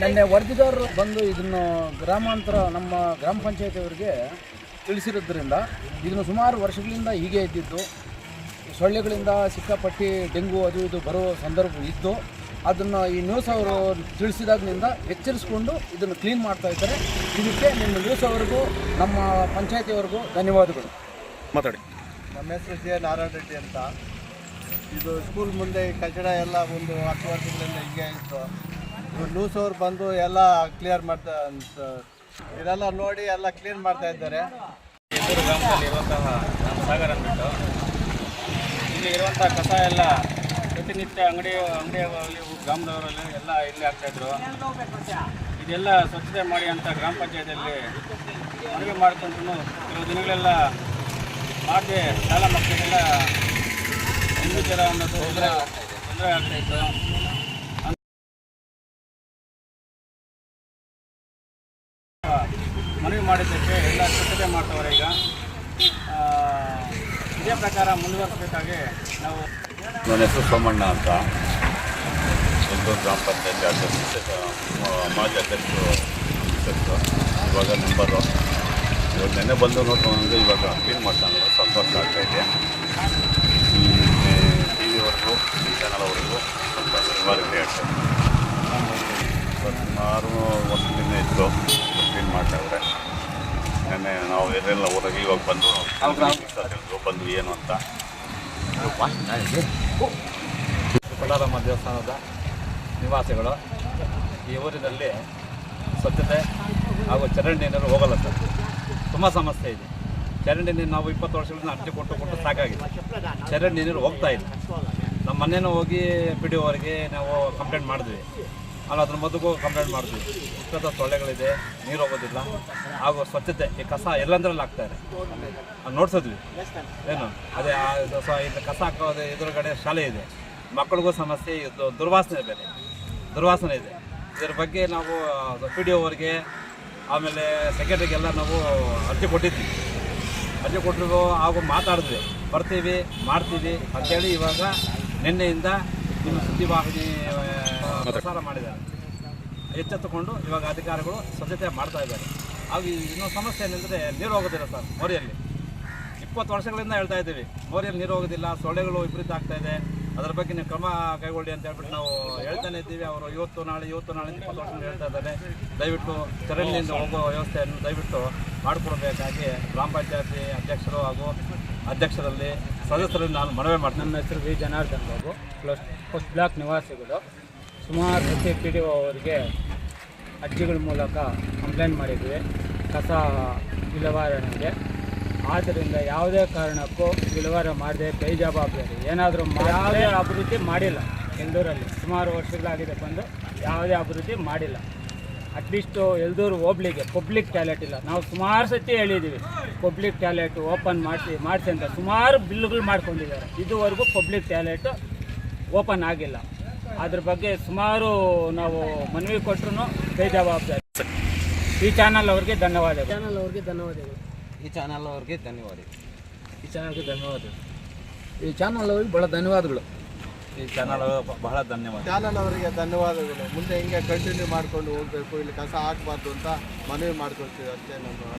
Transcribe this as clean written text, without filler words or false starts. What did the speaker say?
ನಿನ್ನೆ ವರದಿಗಾರರು ಬಂದು ಇದನ್ನು ಗ್ರಾಮಾಂತರ ನಮ್ಮ ಗ್ರಾಮ ಪಂಚಾಯತಿಯವರಿಗೆ ತಿಳಿಸಿರೋದ್ರಿಂದ ಇದನ್ನು ಸುಮಾರು ವರ್ಷಗಳಿಂದ ಹೀಗೆ ಇದ್ದಿದ್ದು, ಸೊಳ್ಳೆಗಳಿಂದ ಸಿಕ್ಕಾಪಟ್ಟಿ ಡೆಂಗು ಅದು ಇದು ಬರೋ ಸಂದರ್ಭ ಇದ್ದು, ಅದನ್ನು ಈ ನ್ಯೂಸ್ ಅವರು ತಿಳಿಸಿದಾಗಿನಿಂದ ಎಚ್ಚರಿಸಿಕೊಂಡು ಇದನ್ನು ಕ್ಲೀನ್ ಮಾಡ್ತಾ ಇದ್ದಾರೆ. ಇದಕ್ಕೆ ನಿಮ್ಮ ನ್ಯೂಸ್ ಅವರಿಗೂ ನಮ್ಮ ಪಂಚಾಯತಿಯವರಿಗೂ ಧನ್ಯವಾದಗಳು. ಮಾತಾಡಿ. ನಮ್ಮ ಹೆಸರು ಜೆ ನಾರಾಯಣ ರೆಡ್ಡಿ ಅಂತ. ಇದು ಸ್ಕೂಲ್ ಮುಂದೆ ಕಚಡ ಎಲ್ಲ ಒಂದು 10 ವರ್ಷಗಳಿಂದ ಹೀಗೆ ಇತ್ತು. ನ್ಯೂಸ್ ಅವ್ರು ಬಂದು ಎಲ್ಲ ಕ್ಲಿಯರ್ ಮಾಡ್ತಾ ಇದೆಲ್ಲ ನೋಡಿ ಎಲ್ಲ ಕ್ಲೀನ್ ಮಾಡ್ತಾ ಇದ್ದಾರೆ. ಎದುರು ಗ್ರಾಮದಲ್ಲಿ ಇರುವಂತಹ ನಮ್ಮ ಸಾಗರ ಅಂದ್ಬಿಟ್ಟು ಇಲ್ಲಿ ಇರುವಂಥ ಕಸ ಎಲ್ಲ ಪ್ರತಿನಿತ್ಯ ಅಂಗಡಿಯಲ್ಲಿ ಗ್ರಾಮದವರಲ್ಲಿ ಎಲ್ಲ ಇಲ್ಲಿ ಆಗ್ತಾಯಿದ್ರು. ಇದೆಲ್ಲ ಸ್ವಚ್ಛತೆ ಮಾಡಿ ಅಂತ ಗ್ರಾಮ ಪಂಚಾಯತಿಯಲ್ಲಿ ಮನವಿ ಮಾಡಿಕೊಂಡು ಕೆಲವು ದಿನಗಳೆಲ್ಲ ಮಾಡದೆ ಶಾಲಾ ಮಕ್ಕಳಿಗೆಲ್ಲ ಇನ್ನಿತರ ಒಂದು ತೊಂದರೆ ಆಗ್ತಾಯಿತ್ತು. ಮನವಿ ಮಾಡಿದ್ದಕ್ಕೆ ಎಲ್ಲ ಸ್ವಚ್ಛತೆ ಮಾಡ್ತವ್ರೆ. ಈಗ ಇದೇ ಪ್ರಕಾರ ಮುಂದುವರಿಸಬೇಕಾಗಿ ನಾವು. ನನ್ನ ಹೆಸರು ಸೋಮಣ್ಣ ಅಂತ, ಬೆಂಗಳೂರು ಗ್ರಾಮ ಪಂಚಾಯತಿ ಅಧ್ಯಕ್ಷ, ಮಾಜಿ ಅಧ್ಯಕ್ಷರು. ಇವಾಗ ನಂಬರು ಇವಾಗ ನೆನ್ನೆ ಬಂದು ನೋಡ್ಕೊಂಡು ಇವಾಗ ಕ್ಲೀನ್ ಮಾಡ್ತಾನೆ. ಸಂತೋಷ ಆಗ್ತಾಯಿದೆ. ಟಿ ವಿವರೆಗೂ ಈ ಚಾನಲ್ವರೆಗೂ ಸ್ವಲ್ಪ ನಿವಾರಣೆ ಆಗ್ತದೆ. ಸುಮಾರು ವರ್ಷದಿಂದ ಇತ್ತು, ಕ್ಲೀನ್ ಮಾಡ್ತಾಯಿದ್ರೆ. ನೆನ್ನೆ ನಾವು ಎಲ್ಲೆಲ್ಲ ಊರಾಗಿ ಇವಾಗ ಬಂದು ಬಂದು ಏನು ಅಂತ. ಕೊಲಾರಮ್ಮ ದೇವಸ್ಥಾನದ ನಿವಾಸಿಗಳು ಈ ಊರಿನಲ್ಲಿ ಸ್ವಚ್ಛತೆ ಹಾಗೂ ಚರಂಡಿ ನೀರು ಹೋಗಲ್ಲ ಸರ್. ತುಂಬ ಸಮಸ್ಯೆ ಇದೆ. ಚರಂಡಿ ನೀರು ನಾವು 20 ವರ್ಷಗಳಿಂದ ಅರ್ಜಿ ಕೊಟ್ಟು ಸಾಕಾಗಿದೆ. ಚರಂಡಿ ನೀರು ಹೋಗ್ತಾ ಇಲ್ಲ. ನಮ್ಮ ಮನೇನೂ ಹೋಗಿ ಪಿ ಡಿ ಅವರಿಗೆ ನಾವು ಕಂಪ್ಲೇಂಟ್ ಮಾಡಿದ್ವಿ. ಅದ್ರ ಮೊದಲಿಗೂ ಕಂಪ್ಲೇಂಟ್ ಮಾಡಿದ್ವಿ. ಇಷ್ಟೊತ್ತ ಸೊಳ್ಳೆಗಳಿದೆ, ನೀರು ಹೋಗೋದಿಲ್ಲ, ಹಾಗೂ ಸ್ವಚ್ಛತೆ ಈ ಕಸ ಎಲ್ಲಂದ್ರಲ್ಲಿ ಆಗ್ತಾಯಿದೆ. ಅದು ನೋಡ್ಸಿದ್ವಿ. ಏನು ಅದೇ ಇದು ಕಸ ಹಾಕೋದು ಎದುರುಗಡೆ ಶಾಲೆ ಇದೆ, ಮಕ್ಕಳಿಗೂ ಸಮಸ್ಯೆ. ಇದು ದುರ್ವಾಸನೆ ಇದೆ. ಇದರ ಬಗ್ಗೆ ನಾವು ಪಿ ಡಿ ಅವರಿಗೆ ಆಮೇಲೆ ಸೆಕ್ರೆಟರಿಗೆಲ್ಲ ನಾವು ಅರ್ಜಿ ಕೊಟ್ಟಿದ್ವಿ. ಅರ್ಜಿ ಕೊಟ್ಟರು ಹಾಗೂ ಮಾತಾಡಿದ್ವಿ, ಬರ್ತೀವಿ ಮಾಡ್ತೀವಿ ಅಂತೇಳಿ. ಇವಾಗ ನಿನ್ನೆಯಿಂದ ನಿಮ್ಮ ಸುದ್ದಿವಾಹಿನಿ ಪ್ರಸಾರ ಮಾಡಿದ್ದಾರೆ. ಎಚ್ಚೆತ್ತುಕೊಂಡು ಇವಾಗ ಅಧಿಕಾರಿಗಳು ಸ್ವಚ್ಛತೆ ಮಾಡ್ತಾ ಇದ್ದಾರೆ. ಹಾಗೂ ಇನ್ನೊಂದು ಸಮಸ್ಯೆ ಏನಂದರೆ ನೀರು ಹೋಗೋದಿಲ್ಲ ಸರ್. ಮೋರಿಯಲ್ಲಿ 20 ವರ್ಷಗಳಿಂದ ಹೇಳ್ತಾ ಇದ್ದೀವಿ, ಮೋರಿಯಲ್ಲಿ ನೀರು ಹೋಗೋದಿಲ್ಲ, ಸೊಳ್ಳೆಗಳು ವಿಪರೀತ ಆಗ್ತಾಯಿದೆ. ಅದರ ಬಗ್ಗೆ ನೀವು ಕ್ರಮ ಕೈಗೊಳ್ಳಿ ಅಂತ ಹೇಳ್ಬಿಟ್ಟು ನಾವು ಹೇಳ್ತಾನೆ ಇದ್ದೀವಿ. ಅವರು ಇವತ್ತು ನಾಳೆ 20 ವರ್ಷದಿಂದ ಹೇಳ್ತಾ ಇದ್ದಾರೆ. ದಯವಿಟ್ಟು ಚರಂಡಿಯಿಂದ ಹೋಗೋ ವ್ಯವಸ್ಥೆಯನ್ನು ದಯವಿಟ್ಟು ಮಾಡಿಕೊಡ್ಬೇಕಾಗಿ ಗ್ರಾಮ ಪಂಚಾಯತಿ ಅಧ್ಯಕ್ಷರು ಹಾಗೂ ಅಧ್ಯಕ್ಷರಲ್ಲಿ ಸದಸ್ಯರಲ್ಲಿ ನಾನು ಮನವಿ ಮಾಡ್ತೀನಿ. ನನ್ನ ಹೆಸರು V Janardhan Babu, first block ನಿವಾಸಿಗಳು. ಸುಮಾರು ಪ್ರತಿ ಪಿ ಡಿ ಒ ಅವರಿಗೆ ಅರ್ಜಿಗಳ ಮೂಲಕ ಕಂಪ್ಲೇಂಟ್ ಮಾಡಿದ್ವಿ ಕಸ ವಿಲೇವಾರಿಗೆ. ಆದ್ದರಿಂದ ಯಾವುದೇ ಕಾರಣಕ್ಕೂ ವಿಲೇವಾರಿ ಮಾಡದೆ ಬೇಜವಾಬ್ದಾರಿ ಏನಾದರೂ ಯಾವುದೇ ಅಭಿವೃದ್ಧಿ ಮಾಡಿಲ್ಲ. ಎಲ್ದೂರಲ್ಲಿ ಸುಮಾರು ವರ್ಷಗಳಾಗಿದೆ ಬಂದು ಯಾವುದೇ ಅಭಿವೃದ್ಧಿ ಮಾಡಿಲ್ಲ. ಅಟ್ಲೀಸ್ಟು ಎಲ್ದೂರು ಹೋಬ್ಳಿಗೆ ಪಬ್ಲಿಕ್ ಟಾಯ್ಲೆಟ್ ಇಲ್ಲ. ನಾವು ಸುಮಾರು ಸತಿ ಹೇಳಿದ್ದೀವಿ ಪಬ್ಲಿಕ್ ಟಾಯ್ಲೆಟ್ ಓಪನ್ ಮಾಡಿಸಿ ಅಂತ. ಸುಮಾರು ಬಿಲ್ಗಳು ಮಾಡ್ಕೊಂಡಿದ್ದಾರೆ. ಇದುವರೆಗೂ ಪಬ್ಲಿಕ್ ಟಾಯ್ಲೆಟು ಓಪನ್ ಆಗಿಲ್ಲ. ಅದ್ರ ಬಗ್ಗೆ ಸುಮಾರು ನಾವು ಮನವಿ ಕೊಟ್ಟರು ಬೇಜವಾಬ್ದಾರಿ. ಈ ಚಾನಲ್ ಅವ್ರಿಗೆ ಧನ್ಯವಾದಗಳು. ಈ ಚಾನಲ್ ಅವ್ರಿಗೆ ಭಾಳ ಧನ್ಯವಾದಗಳು. ಈ ಚಾನಲ್ ಬಹಳ ಧನ್ಯವಾದ. ಚಾನಲ್ ಅವರಿಗೆ ಧನ್ಯವಾದಗಳು. ಮುಂದೆ ಹಿಂಗೆ ಕಂಟಿನ್ಯೂ ಮಾಡ್ಕೊಂಡು ಹೋಗಬೇಕು. ಇಲ್ಲಿ ಕಸ ಹಾಕಬಾರ್ದು ಅಂತ ಮನವಿ ಮಾಡ್ಕೊಳ್ತೀವಿ ಅಷ್ಟೇ. ನಮ್ಮ